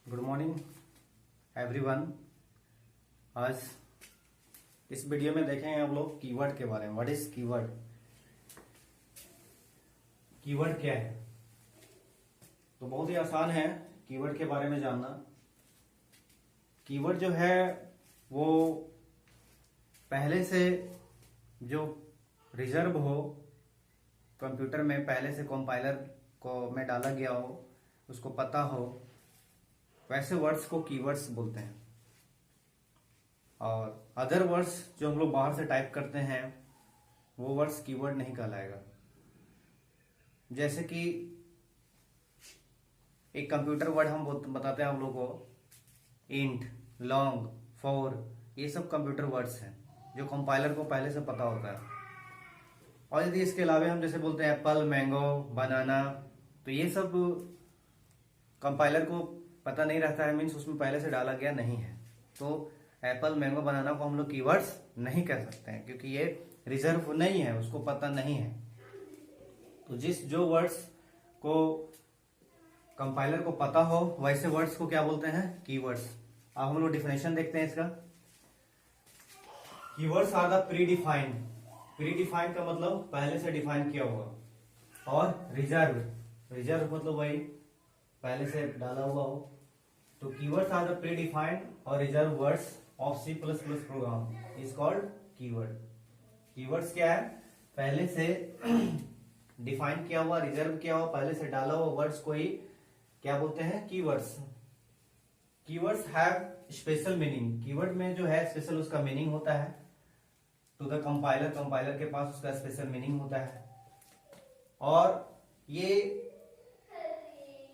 Good morning everyone. आज इस video में देखेंगे हम लोग कीवर्ड के बारे में। What is keyword? कीवर्ड क्या है? तो बहुत ही आसान है कीवर्ड के बारे में जानना। कीवर्ड जो है वो पहले से जो रिजर्व हो कंप्यूटर में, पहले से कंपाइलर को में डाला गया हो, उसको पता हो, वैसे वर्ड्स को कीवर्ड्स बोलते हैं। और अदर वर्ड्स जो हम लोग बाहर से टाइप करते हैं वो वर्ड्स कीवर्ड नहीं कहलाएगा। जैसे कि एक कंप्यूटर वर्ड हम बताते हैं हम लोग को, इंट, लॉन्ग, फॉर, ये सब कंप्यूटर वर्ड्स हैं जो कंपाइलर को पहले से पता होता है। और यदि इसके अलावा हम जैसे बोलते हैं एप्पल, मैंगो, बनाना, तो ये सब कंपाइलर को पता नहीं रहता है, मीन्स उसमें पहले से डाला गया नहीं है। तो एप्पल, मैंगो, बनाना को हम लोग कीवर्ड्स नहीं कह सकते हैं क्योंकि ये रिजर्व नहीं है, उसको पता नहीं है। तो जो वर्ड्स को कंपाइलर को पता हो वैसे वर्ड्स को क्या बोलते हैं? कीवर्ड्स। अब हम लोग डिफिनेशन देखते हैं इसका। Keywords are the pre defined. Predefined का मतलब पहले से डिफाइन किया हुआ। और रिजर्व मतलब वही पहले से डाला हुआ हो। तो keywords are the pre defined और reserve words of C++ program is called keyword. Keywords क्या है? पहले से डिफाइन किया हुआ, रिजर्व किया हुआ, पहले से डाला हुआ वर्ड्स को ही क्या बोलते हैं? Keywords. Keywords have special meaning. Keyword में जो है स्पेशल उसका मीनिंग होता है। टू द कंपाइलर के पास उसका स्पेशल मीनिंग होता है। और ये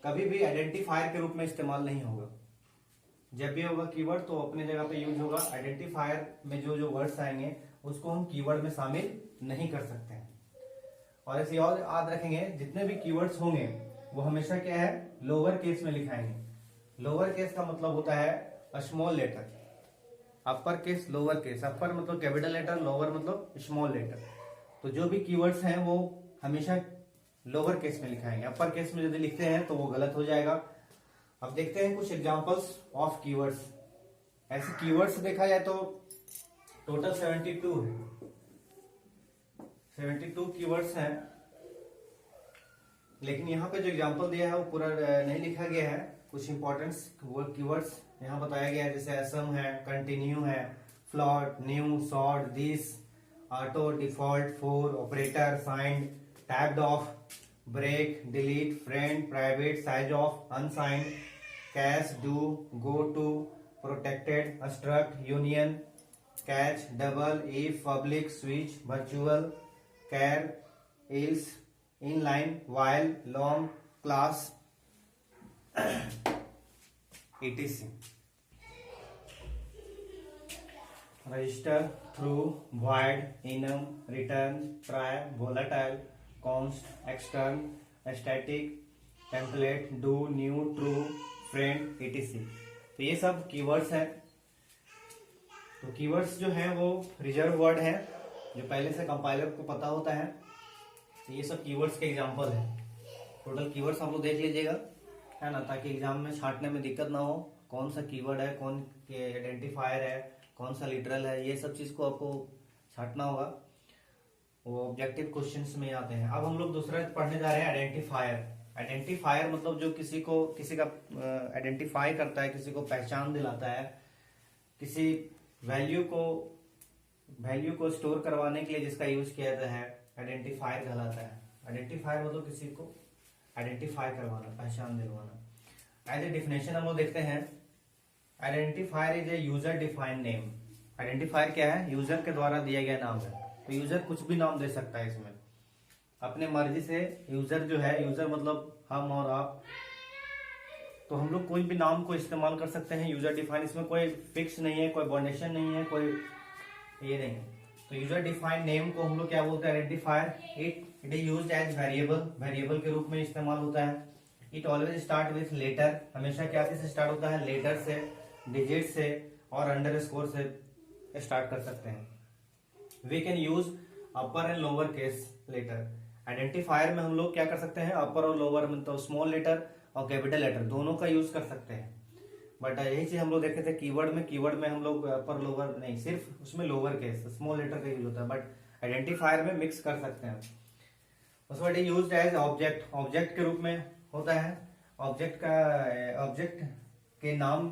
कभी भी आइडेंटिफायर के रूप में इस्तेमाल नहीं होगा। जब भी होगा कीवर्ड तो अपने जगह पे यूज होगा। आइडेंटिफायर में जो वर्ड्स आएंगे उसको हम कीवर्ड में शामिल नहीं कर सकते हैं। और ऐसे और याद रखेंगे, जितने भी कीवर्ड्स होंगे वो हमेशा क्या है? लोअर केस में लिखाएंगे। लोअर केस का मतलब होता है small letter. Upper case, lower case. Upper मतलब कैपिटल लेटर, लोअर मतलब स्मॉल लेटर। तो जो भी कीवर्ड्स हैं वो हमेशा लोअर केस में लिखाएंगे। अपर केस में यदि लिखते हैं तो वो गलत हो जाएगा। अब देखते हैं कुछ एग्जांपल्स ऑफ कीवर्ड्स। ऐसे कीवर्ड्स देखा जाए तो टोटल 72 है। 72 कीवर्ड्स हैं, लेकिन यहाँ पे जो एग्जांपल दिया है वो पूरा नहीं लिखा गया है। कुछ इंपॉर्टेंट कीवर्ड्स यहाँ बताया गया है, जैसे असम है, कंटिन्यू है, float, new, short, this, auto, default, for, operator, find, typedef, break, delete, friend, private, sizeof, unsigned, case, do, goto, protected, struct, union, catch, double, if, public, switch, virtual, char, else, inline, while, long, class, etc. Register, throw, void, enum, return, try, volatile, const, extern, static, template, do, new, true, friend, etc. तो ये सब keywords हैं। तो keywords जो हैं वो reserve word है जो पहले से कंपाइलर को पता होता है। तो ये सब कीवर्ड्स के एग्जांपल है। टोटल कीवर्ड्स आप लोग देख लीजिएगा, है ना, ताकि एग्जाम में छांटने में दिक्कत ना हो। कौन सा कीवर्ड है, कौन आइडेंटिफायर है, कौन सा लिटरल है, ये सब चीज को आपको छांटना होगा। वो ऑब्जेक्टिव क्वेश्चंस में आते हैं। अब हम लोग दूसरा पढ़ने जा रहे हैं आइडेंटिफायर। आइडेंटिफायर मतलब जो किसी का आइडेंटिफाई करता है, किसी को पहचान दिलाता है, किसी वैल्यू को स्टोर करवाने के लिए जिसका यूज किया जाता है, आइडेंटिफायर कहलाता है। आइडेंटिफायर मतलब किसी को आइडेंटिफाई करवाना, पहचान दिलवाना। एज ए डिफिनेशन हम लोग देखते हैं, identifier is a user defined name. Identifier क्या है? यूजर के द्वारा दिया गया नाम है। तो यूजर कुछ भी नाम दे सकता है इसमें अपने मर्जी से। यूजर जो है, यूजर मतलब हम और आप, तो हम लोग कोई भी नाम को इस्तेमाल कर सकते हैं। यूजर डिफाइन, इसमें कोई फिक्स नहीं है, कोई बाउंडेशन नहीं है, कोई ये नहीं है। तो यूजर डिफाइंड नेम को हम लोग क्या बोलते हैं? Identifier. It is used as variable के रूप में इस्तेमाल होता है। It always start with letter. हमेशा क्या से स्टार्ट होता है? लेटर से, डिजिट से और अंडरस्कोर से स्टार्ट कर सकते हैं। We can use upper and lower case letter. Identifier में हम लोग क्या कर सकते हैं? अपर और लोअर में तो स्मॉल लेटर और कैपिटल लेटर दोनों का यूज कर सकते हैं। बट यही चीज हम लोग देखे थे कीवर्ड में हम लोग अपर लोअर नहीं, सिर्फ उसमें लोअर केस स्मॉल लेटर का यूज होता है, बट आइडेंटिफायर में मिक्स कर सकते हैं। उसके बाद यूज्ड एज ऑब्जेक्ट, ऑब्जेक्ट के रूप में होता है, ऑब्जेक्ट के नाम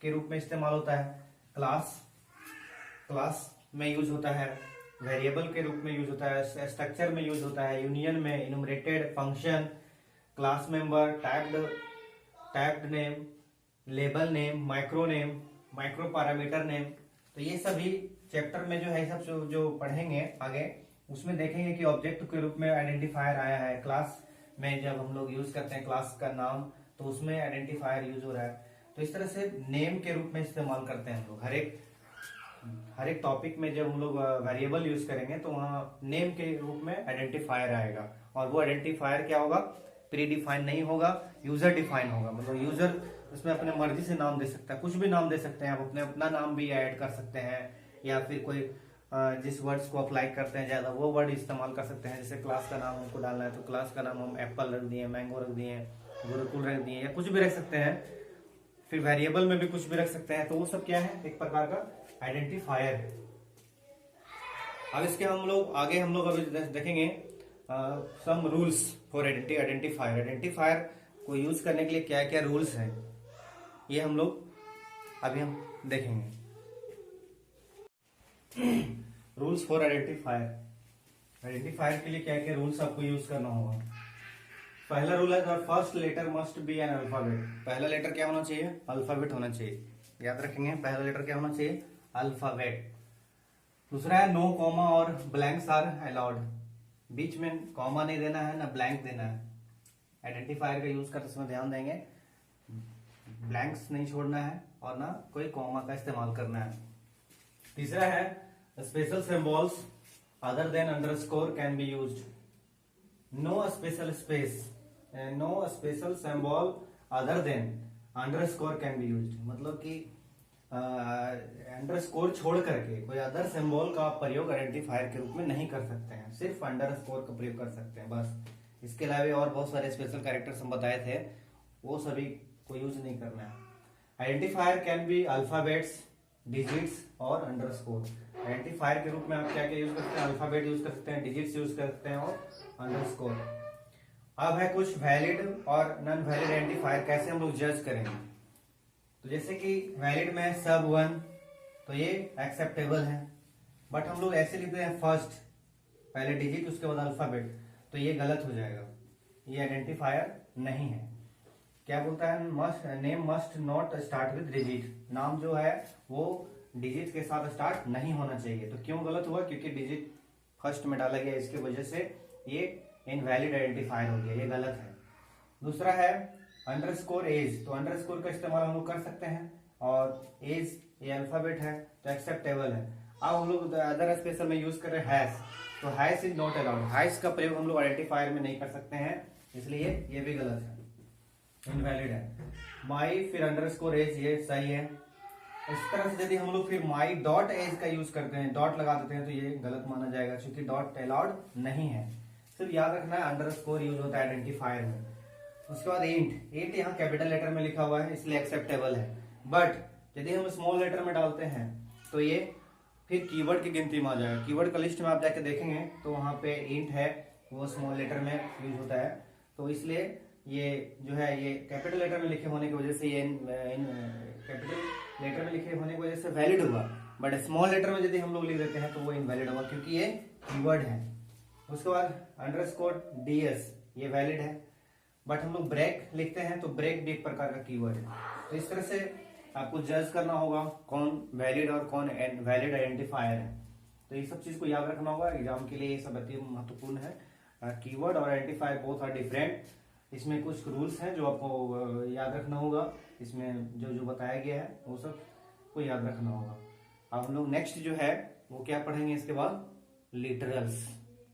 के रूप में इस्तेमाल होता है। क्लास में यूज होता है, वेरिएबल के रूप में यूज होता है, स्ट्रक्चर में यूज होता है, यूनियन में, enumerated, function, class member, typed name, label name, micro name, micro parameter name. तो ये सभी चैप्टर में जो है सब जो पढ़ेंगे आगे, उसमें देखेंगे कि ऑब्जेक्ट के रूप में आइडेंटिफायर आया है। क्लास में जब हम लोग यूज करते हैं क्लास का नाम, तो उसमें आइडेंटिफायर यूज हो रहा है। तो इस तरह से नेम के रूप में इस्तेमाल करते हैं हम लोग। हर एक टॉपिक में जब हम लोग वेरिएबल यूज करेंगे तो वहाँ नेम के रूप में आइडेंटिफायर आएगा, और वो आइडेंटिफायर क्या होगा, प्री डिफाइन नहीं होगा, यूजर डिफाइन होगा। मतलब यूजर उसमें अपने मर्जी से नाम दे सकता है, कुछ भी नाम दे सकते हैं, आप अपना नाम भी ऐड कर सकते हैं, या फिर कोई जिस वर्ड्स को अप्लाई करते हैं ज्यादा वो वर्ड इस्तेमाल कर सकते हैं। जैसे क्लास का नाम हमको डालना है तो क्लास का नाम हम एप्पल रख दिए, मैंगो रख दिए, गुरुकुल रख दिए, या कुछ भी रख सकते हैं। फिर वेरिएबल में भी कुछ भी रख सकते हैं। तो वो सब क्या है, एक प्रकार का आइडेंटिफायर है। अब इसके हम लोग अभी देखेंगे some rules for identifier. Identifier को यूज करने के लिए क्या क्या रूल्स हैं, ये हम देखेंगे। रूल्स फॉर आइडेंटिफायर के लिए क्या क्या रूल्स आपको यूज करना होगा। पहला रूल है the first letter must be an alphabet. पहला लेटर क्या होना चाहिए, अल्फाबेट होना चाहिए। याद रखेंगे, पहला लेटर क्या होना चाहिए, अल्फाबेट। दूसरा है नो कॉमा और ब्लैंक्स आर अलाउड। बीच में कॉमा नहीं देना है, ना ब्लैंक देना है। आइडेंटिफायर का यूज करते समय ध्यान देंगे, ब्लैंक्स नहीं छोड़ना है और ना कोई कॉमा का इस्तेमाल करना है। तीसरा है special symbols other than underscore can be used. No special symbol other than underscore can be used. मतलब कि अंडरस्कोर छोड़ करके कोई अदर सिंबल का प्रयोग आइडेंटिफायर के रूप में नहीं कर सकते हैं, सिर्फ अंडरस्कोर का प्रयोग कर सकते हैं बस। इसके अलावा और बहुत सारे स्पेशल कैरेक्टर्स हम बताए थे, वो सभी को यूज नहीं करना है। Identifier can be alphabets, digits और अंडरस्कोर। आइडेंटिफायर के रूप में आप क्या क्या यूज करते हैं, अल्फाबेट यूज कर सकते हैं, डिजिट्स यूज कर सकते हैं और अंडरस्कोर। अब है कुछ वैलिड और नॉन वैलिड आइडेंटिफायर, कैसे हम लोग जज करेंगे। तो जैसे कि वैलिड में सब 1, तो ये एक्सेप्टेबल है, बट हम लोग ऐसे लिखते हैं फर्स्ट, पहले डिजिट उसके बाद अल्फाबेट, तो ये गलत हो जाएगा, ये आइडेंटिफायर नहीं है। क्या बोलता है, name must not start with digit. नाम जो है वो डिजिट के साथ स्टार्ट नहीं होना चाहिए। तो क्यों गलत हुआ, क्योंकि डिजिट फर्स्ट में डाला गया, इसकी वजह से ये इनवैलिड आइडेंटिफायर हो गया, ये गलत है। दूसरा है अंडरस्कोर एज। तो अंडरस्कोर का इस्तेमाल हम लोग कर सकते हैं, और एज ये अल्फाबेट है तो एक्सेप्टेबल है। अब हम लोग अदर स्पेशल में यूज कर रहे हैं हैश, तो hash is not allowed. Hash का प्रयोग हम लोग आइडेंटिफायर में नहीं कर सकते हैं, इसलिए ये भी गलत है, इनवैलिड है। माई फिर अंडरस्कोर एज, ये सही है। इस तरह से यदि हम लोग फिर माई डॉट एज का यूज करते हैं, डॉट लगा देते हैं, तो ये गलत माना जाएगा, क्योंकि डॉट अलाउड नहीं है। सिर्फ याद रखना है अंडरस्कोर यूज होता है आइडेंटिफायर में। उसके बाद इंट यहाँ कैपिटल लेटर में लिखा हुआ है इसलिए एक्सेप्टेबल है, बट यदि हम स्मॉल लेटर में डालते हैं तो ये फिर कीवर्ड की गिनती में आ जाएगा। कीवर्ड का लिस्ट में आप जाके देखेंगे तो वहां पे इंट है, वो स्मॉल लेटर में यूज होता है, तो इसलिए ये जो है ये कैपिटल लेटर में लिखे होने की वजह से ये कैपिटल लेटर में लिखे होने की वजह से वैलिड होगा, बट स्मॉल लेटर में यदि हम लोग लिख देते हैं तो वो इनवैलिड होगा, क्योंकि ये कीवर्ड है। उसके बाद अंडरस्कोर डीएस, ये वैलिड है, बट हम लोग ब्रेक लिखते हैं तो ब्रेक भी एक प्रकार का कीवर्ड है। तो इस तरह से आपको जज करना होगा कौन वैलिड और कौन वैलिड आइडेंटिफायर है। तो ये सब चीज को याद रखना होगा, एग्जाम के लिए ये सब अति महत्वपूर्ण है। कीवर्ड और आइडेंटिफायर बोथ आर डिफरेंट। इसमें कुछ रूल्स हैं जो आपको याद रखना होगा, इसमें जो जो बताया गया है वो सब को याद रखना होगा। अब हम लोग नेक्स्ट जो है वो क्या पढ़ेंगे इसके बाद, लिटरल्स।